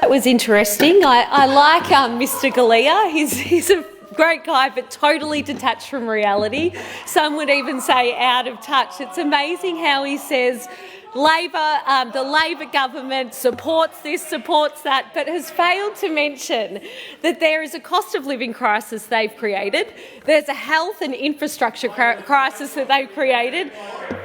That was interesting. I like Mr. Galea. He's a great guy, but totally detached from reality. Some would even say out of touch. It's amazing how he says the Labor government supports this, supports that, but has failed to mention that there is a cost of living crisis they've created. There's a health and infrastructure crisis that they've created.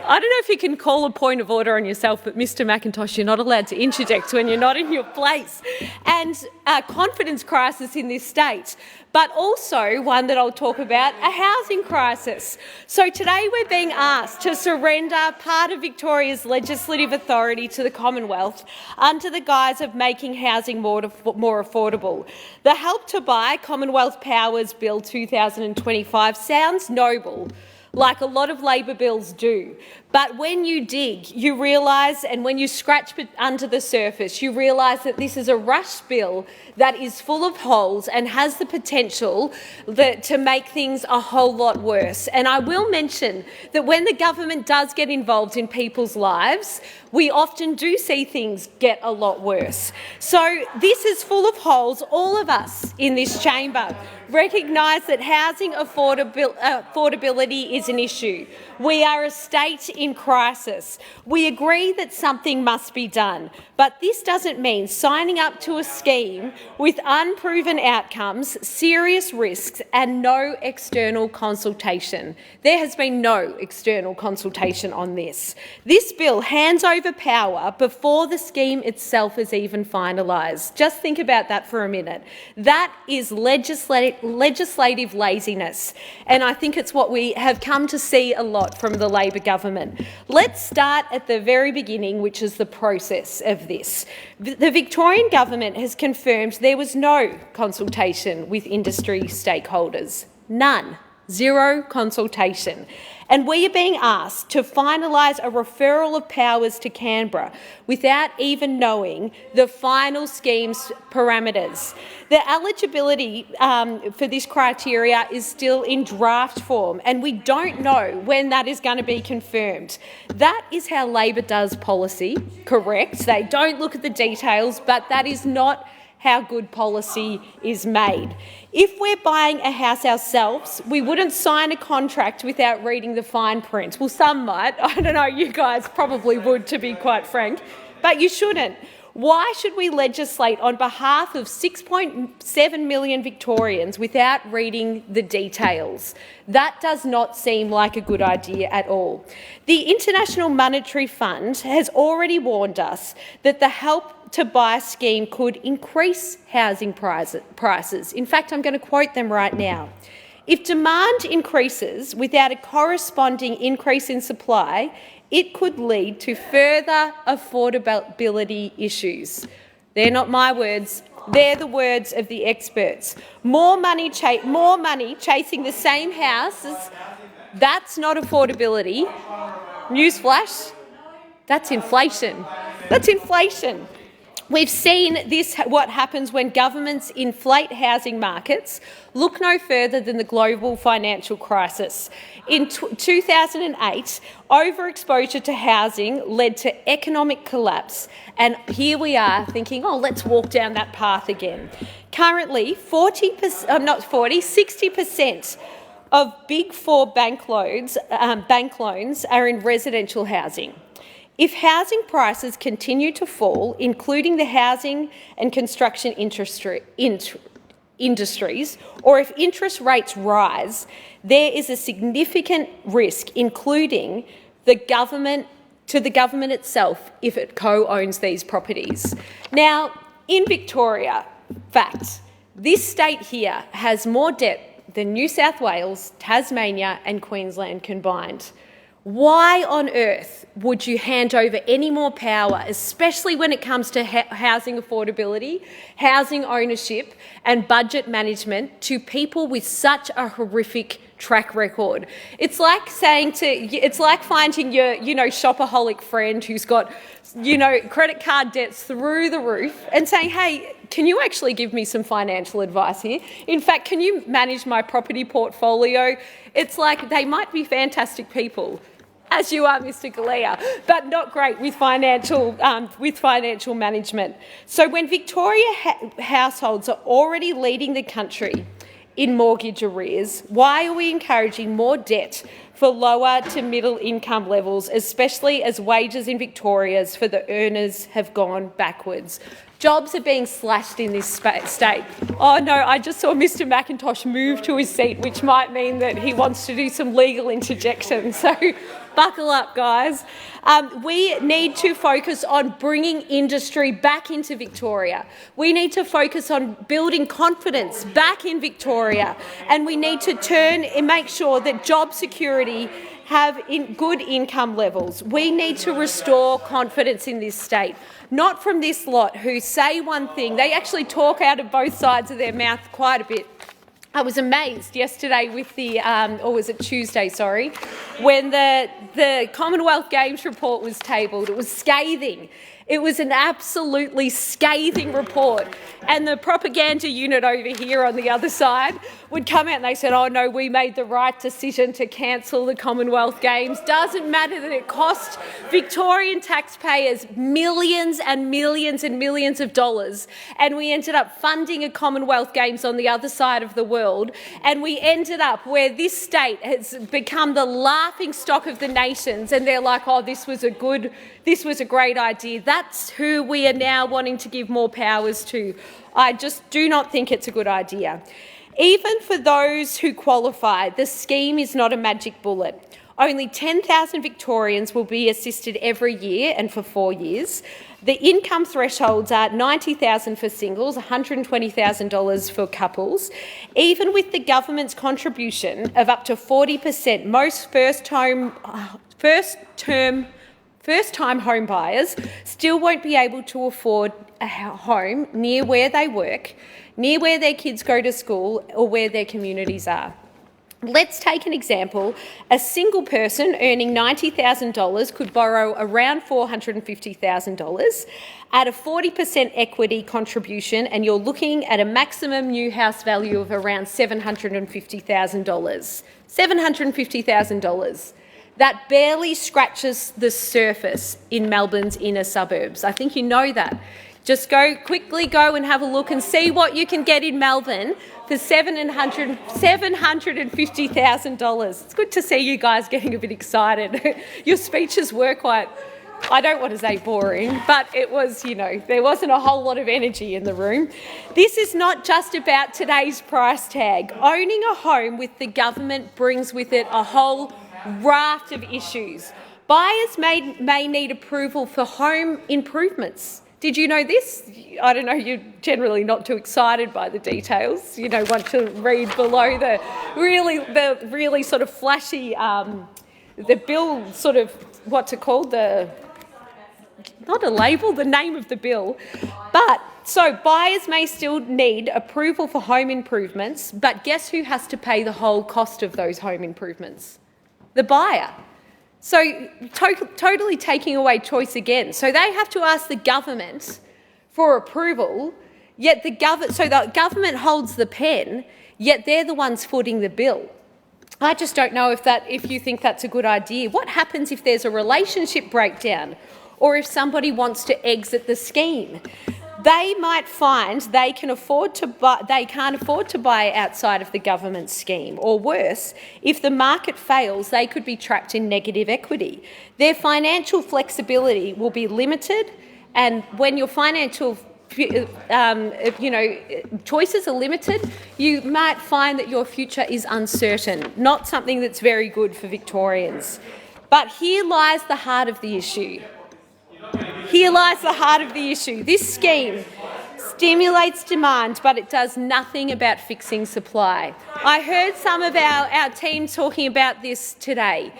I don't know if you can call a point of order on yourself, but Mr. McIntosh, you're not allowed to interject when you're not in your place. And a confidence crisis in this state, but also one that I'll talk about, a housing crisis. So today we're being asked to surrender part of Victoria's legislative authority to the Commonwealth under the guise of making housing more affordable. The Help to Buy Commonwealth Powers Bill 2025 sounds noble, like a lot of Labor bills do. But when you dig, you realise, and when you scratch under the surface, you realise that this is a rush bill that is full of holes and has the potential to make things a whole lot worse. And I will mention that when the government does get involved in people's lives, we often do see things get a lot worse. So this is full of holes. All of us in this chamber recognise that housing affordability is an issue. We are a state in crisis. We agree that something must be done, but this doesn't mean signing up to a scheme with unproven outcomes, serious risks and no external consultation. There has been no external consultation on this. This bill hands over power before the scheme itself is even finalised. Just think about that for a minute. That is legislative laziness, and I think it's what we have come to see a lot from the Labor government. Let's start at the very beginning, which is the process of this. The Victorian government has confirmed there was no consultation with industry stakeholders. None. Zero consultation. And we are being asked to finalise a referral of powers to Canberra without even knowing the final scheme's parameters. The eligibility for this criteria is still in draft form, and we don't know when that is going to be confirmed. That is how Labor does policy, correct? They don't look at the details, but that is not how good policy is made. If we're buying a house ourselves, we wouldn't sign a contract without reading the fine print. Well, some might. I don't know, you guys probably would, to be quite frank, but you shouldn't. Why should we legislate on behalf of 6.7 million Victorians without reading the details? That does not seem like a good idea at all. The International Monetary Fund has already warned us that the Help to Buy scheme could increase housing prices. In fact, I'm going to quote them right now. If demand increases without a corresponding increase in supply, it could lead to further affordability issues. They're not my words, they're the words of the experts. More money chasing the same houses, that's not affordability. Newsflash, that's inflation. That's inflation. We've seen this, what happens when governments inflate housing markets. Look no further than the global financial crisis. In 2008, overexposure to housing led to economic collapse, and here we are thinking, oh, let's walk down that path again. Currently, 60% of Big Four bank loans are in residential housing. If housing prices continue to fall, including the housing and construction industries, or if interest rates rise, there is a significant risk, including the government itself, if it co-owns these properties. Now, in Victoria, fact, this state here has more debt than New South Wales, Tasmania and Queensland combined. Why on earth would you hand over any more power, especially when it comes to housing affordability, housing ownership and budget management, to people with such a horrific track record? It's like finding your, shopaholic friend who's got, credit card debts through the roof and saying, hey, can you actually give me some financial advice here? In fact, can you manage my property portfolio? It's like they might be fantastic people, as you are, Mr. Galea, but not great with financial management. So when Victoria households are already leading the country in mortgage arrears, why are we encouraging more debt for lower to middle income levels, especially as wages in Victoria for the earners have gone backwards? Jobs are being slashed in this state. Oh no, I just saw Mr. McIntosh move to his seat, which might mean that he wants to do some legal interjection. So buckle up, guys. We need to focus on bringing industry back into Victoria. We need to focus on building confidence back in Victoria. And we need to turn and make sure that job security have good income levels. We need to restore confidence in this state, not from this lot who say one thing. They actually talk out of both sides of their mouth quite a bit. I was amazed yesterday with the, or was it Tuesday, sorry, when the Commonwealth Games report was tabled. It was scathing. It was an absolutely scathing report. And the propaganda unit over here on the other side would come out and they said, oh no, we made the right decision to cancel the Commonwealth Games. Doesn't matter that it cost Victorian taxpayers millions and millions and millions of dollars. And we ended up funding a Commonwealth Games on the other side of the world. And we ended up where this state has become the laughing stock of the nations. And they're like, oh, this was a great idea. That's who we are now wanting to give more powers to. I just do not think it's a good idea. Even for those who qualify, the scheme is not a magic bullet. Only 10,000 Victorians will be assisted every year and for 4 years. The income thresholds are $90,000 for singles, $120,000 for couples. Even with the government's contribution of up to 40%, most first-time home buyers still won't be able to afford a home near where they work, near where their kids go to school or where their communities are. Let's take an example. A single person earning $90,000 could borrow around $450,000 at a 40% equity contribution, and you're looking at a maximum new house value of around $750,000. $750,000. That barely scratches the surface in Melbourne's inner suburbs. I think you know that. Just quickly go and have a look and see what you can get in Melbourne for $750,000. It's good to see you guys getting a bit excited. Your speeches were quite, I don't want to say boring, but it was, there wasn't a whole lot of energy in the room. This is not just about today's price tag. Owning a home with the government brings with it a whole raft of issues. Buyers may need approval for home improvements. Did you know this? I don't know, you're generally not too excited by the details. Want to read below the really sort of flashy, the bill sort of, what's it called? Not a label, the name of the bill. So buyers may still need approval for home improvements, but guess who has to pay the whole cost of those home improvements? The buyer. So totally taking away choice again. So they have to ask the government for approval, yet the government holds the pen, yet they're the ones footing the bill. I just don't know if you think that's a good idea. What happens if there's a relationship breakdown or if somebody wants to exit the scheme? They might find they can't afford to buy outside of the government scheme, or worse, if the market fails, they could be trapped in negative equity. Their financial flexibility will be limited, and when your financial choices are limited, you might find that your future is uncertain, not something that's very good for Victorians. But here lies the heart of the issue. This scheme stimulates demand, but it does nothing about fixing supply. I heard some of our team talking about this today.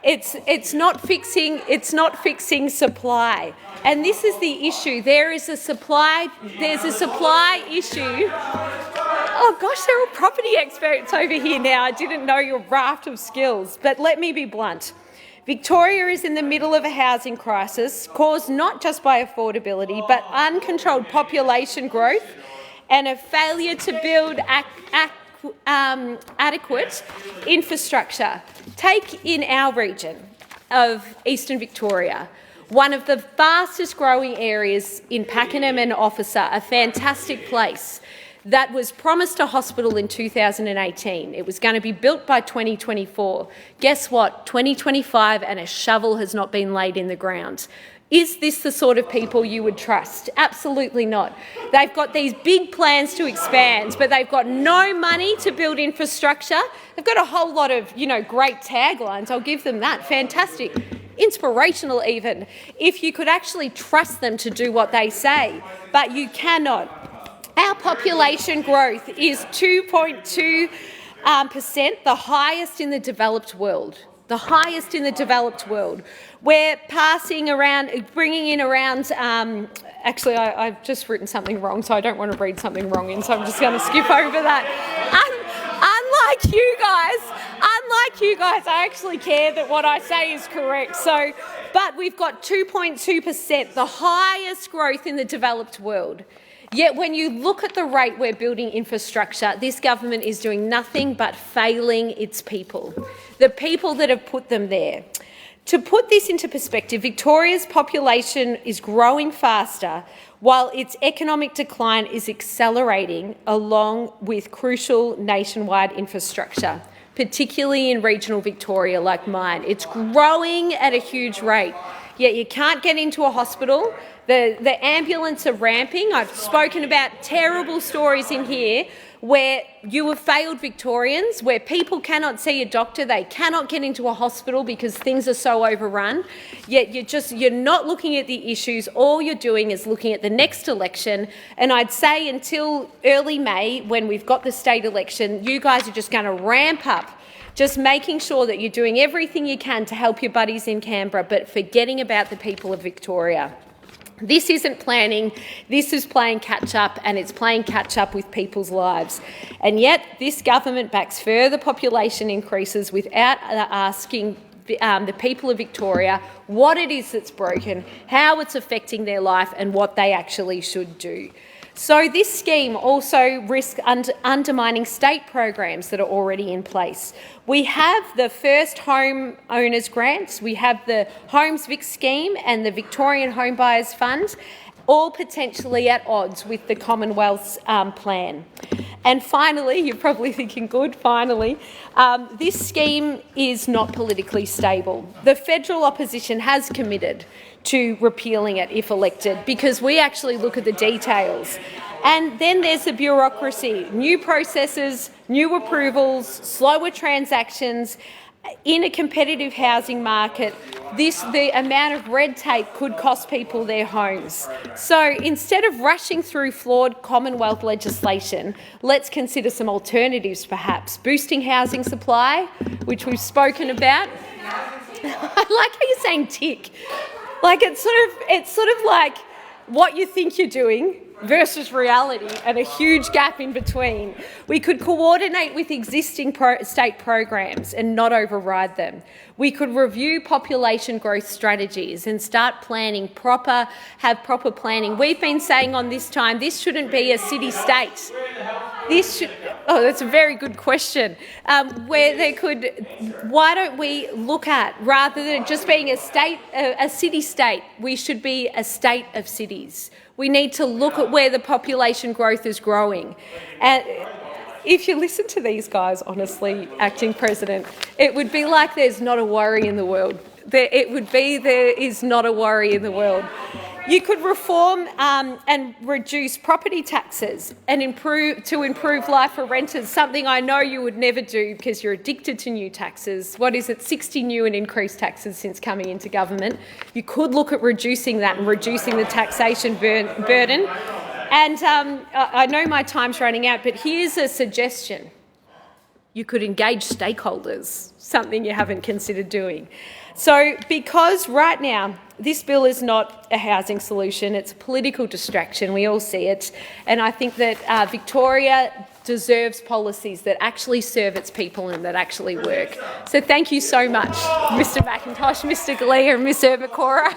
It's not fixing supply. And this is the issue. There's a supply issue. Oh gosh, they're all property experts over here now. I didn't know your raft of skills. But let me be blunt. Victoria is in the middle of a housing crisis caused not just by affordability but uncontrolled population growth and a failure to build adequate infrastructure. Take in our region. of Eastern Victoria, one of the fastest growing areas in Pakenham and Officer, a fantastic place that was promised a hospital in 2018. It was going to be built by 2024. Guess what? 2025 and a shovel has not been laid in the ground. Is this the sort of people you would trust? Absolutely not. They've got these big plans to expand, but they've got no money to build infrastructure. They've got a whole lot of, great taglines. I'll give them that. Fantastic. Inspirational even, if you could actually trust them to do what they say, but you cannot. Our population growth is 2.2%, the highest in the developed world. The highest in the developed world. We're bringing in around, actually I've just written something wrong, so I don't want to read something wrong in, so I'm just going to skip over that. Unlike you guys, I actually care that what I say is correct. But we've got 2.2%, the highest growth in the developed world. Yet when you look at the rate we're building infrastructure, this government is doing nothing but failing its people, the people that have put them there. To put this into perspective, Victoria's population is growing faster while its economic decline is accelerating along with crucial nationwide infrastructure, particularly in regional Victoria like mine. It's growing at a huge rate, yet you can't get into a hospital. The ambulance are ramping. I've spoken about terrible stories in here where you have failed Victorians, where people cannot see a doctor, they cannot get into a hospital because things are so overrun, yet you're not looking at the issues. All you're doing is looking at the next election, and I'd say until early May, when we've got the state election, you guys are just going to ramp up, just making sure that you're doing everything you can to help your buddies in Canberra, but forgetting about the people of Victoria. This isn't planning, this is playing catch-up, and it's playing catch-up with people's lives. And yet this government backs further population increases without asking the people of Victoria what it is that's broken, how it's affecting their life, and what they actually should do. So this scheme also risks undermining state programs that are already in place. We have the first home owners grants, we have the Homes Vic scheme and the Victorian Home Buyers Fund, all potentially at odds with the Commonwealth's plan. And finally, you're probably thinking, good, finally, this scheme is not politically stable. The federal opposition has committed to repealing it if elected, because we actually look at the details. And then there's the bureaucracy, new processes, new approvals, slower transactions. In a competitive housing market, the amount of red tape could cost people their homes. So instead of rushing through flawed Commonwealth legislation, let's consider some alternatives perhaps. Boosting housing supply, which we've spoken about. I like how you're saying tick. Like it's sort of like what you think you're doing versus reality, and a huge gap in between. We could coordinate with existing state programs and not override them. We could review population growth strategies and start planning have proper planning. We've been saying on this time, this shouldn't be a city-state. That's a very good question. Why don't we look at, rather than just being a city-state, we should be a state of cities. We need to look at where the population growth is growing. And if you listen to these guys, honestly, Acting President, it would be like there's not a worry in the world. There is not a worry in the world. You could reform and reduce property taxes and improve life for renters, something I know you would never do because you're addicted to new taxes. 60 new and increased taxes since coming into government. You could look at reducing that and reducing the taxation burden. And I know my time's running out, but here's a suggestion. You could engage stakeholders, something you haven't considered doing. So because right now this bill is not a housing solution, it's a political distraction, we all see it, and I think that Victoria deserves policies that actually serve its people and that actually work. So thank you so much, Mr McIntosh, Mr Galea and Ms Ermacora.